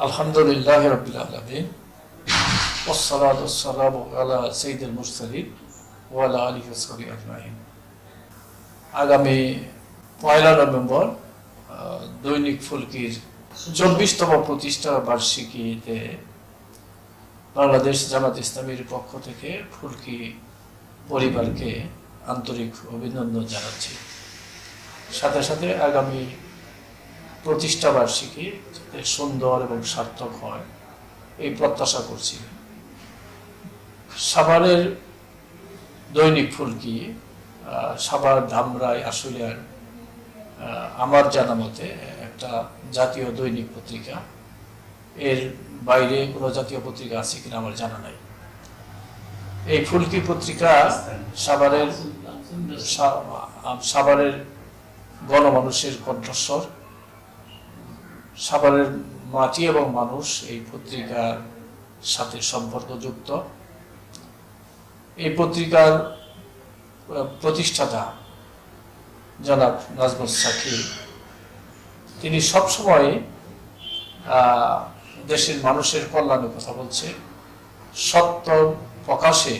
আলহামদুলিল্লাহ রাব্বিল আলামিন ওয়াসসালাতু ওয়াসসালামু আলা সাইয়্যিদিল মুরসালিন ওয়া আলা আলিহি ওয়া সাহবিহি আজমাইন। আগামী ১ নভেম্বর দৈনিক ফুলকির ২৪তম প্রতিষ্ঠা বার্ষিকীতে বাংলাদেশ জামাত ইসলামীর পক্ষ থেকে ফুলকি পরিবারকে আন্তরিক অভিনন্দন জানাচ্ছি। সাথে সাথে আগামী প্রতিষ্ঠা বার্ষিকী যাতে সুন্দর এবং সার্থক হয় এই প্রত্যাশা করছি। সাভারের দৈনিক ফুলকি সাভার, ধামরাই, আশুলিয়ার আমার জানা মতে একটা জাতীয় দৈনিক পত্রিকা। এর বাইরে কোনো জাতীয় পত্রিকা আছে কিনা আমার জানা নাই। এই ফুলকি পত্রিকা সাভারের গণমানুষের কণ্ঠস্বর। সাভারের মাটি এবং মানুষ এই পত্রিকার সাথে সম্পর্কযুক্ত। এই পত্রিকার প্রতিষ্ঠাতা জনাব নাজমুস সাকি, তিনি সবসময় দেশের মানুষের কল্যাণের কথা বলছে। সত্য প্রকাশে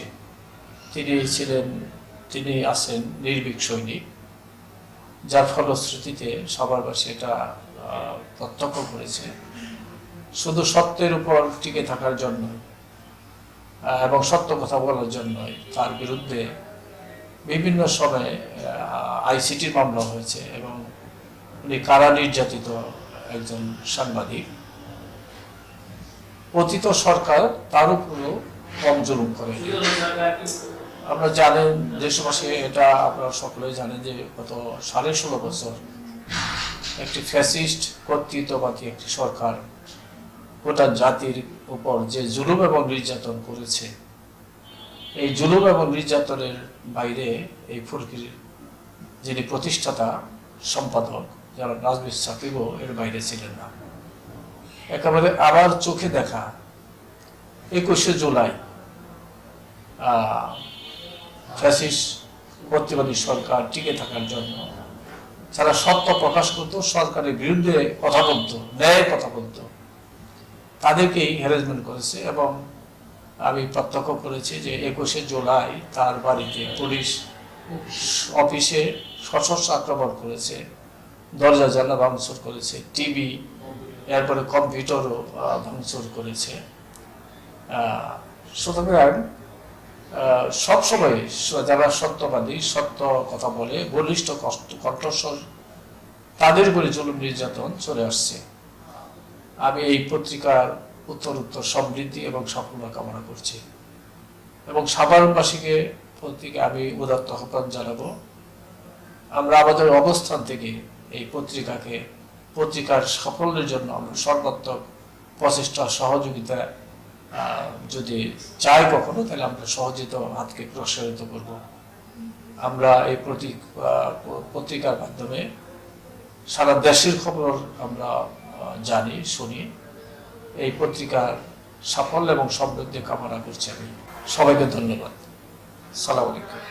তিনি আছেন নির্ভীক সৈনিক, যার ফলশ্রুতিতে সবারবাসী এটা প্রত্যক্ষ করেছে। শুধু সত্যের উপর টিকে থাকার জন্য এবং সত্য কথা বলার জন্যই তার বিরুদ্ধে বিভিন্ন সময়ে আইসিটির মামলা হয়েছে এবং উনি কারা নির্যাতিত একজন সাংবাদিক। পতিত সরকার তার উপরেও কম জুলুম করে। আপনারা জানেন, দেশবাসী এটা আপনারা সকলেই জানেন যে গত 16.5 বছর একটি ফ্যাসিস্ট কর্তৃত্ববাদী একটি সরকার গোটা জাতির উপর যে জুলুম এবং নির্যাতন করেছে, এই জুলুম এবং নির্যাতনের বাইরে এই ফুলকির যিনি প্রতিষ্ঠাতা সম্পাদক যারা নাজমুস সাকিবও এর বাইরে ছিলেন না। একেবারে আবার চোখে দেখা 21শে জুলাই ফ্যাসিস্ট কর্তৃত্ববাদী সরকার টিকে থাকার জন্য যারা সত্য প্রকাশ করত, সরকারের বিরুদ্ধে কথা বলতো, ন্যায়ের কথা বলতো, তাদেরকেই হ্যারাসমেন্ট করেছে। এবং আমি প্রত্যক্ষ করেছি যে 21শে জুলাই তার বাড়িতে পুলিশ অফিসে সশস্ত্র আক্রমণ করেছে, দরজা জানলা ভাঙচুর করেছে, টিভি, এরপরে কম্পিউটারও ভাঙচুর করেছে। সুতরাং সবসময় যারা সত্যবাদী, সত্য কথা বলে, বলিষ্ঠ কণ্ঠস্বর, তাদের উপরে জুলুম নির্যাতন চলে আসছে। আমি এই পত্রিকার উত্তরোত্তর সমৃদ্ধি এবং সাফল্য কামনা করছি এবং সাধারণবাসীকে পত্রিকা আমি উদাত্ত আহ্বান জানাবো। আমরা আমাদের অবস্থান থেকে এই পত্রিকার সাফল্যের জন্য আমরা সর্বাত্মক প্রচেষ্টা, সহযোগিতা যদি চাই কখনো, তাহলে আমরা সহযোগিত হাতকে প্রসারিত করব। আমরা এই পত্রিকার মাধ্যমে সারা দেশের খবর আমরা জানি, শুনি। এই পত্রিকার সাফল্য এবং সমৃদ্ধি কামনা করছি আমি। সবাইকে ধন্যবাদ। সালাম আলাইকুম।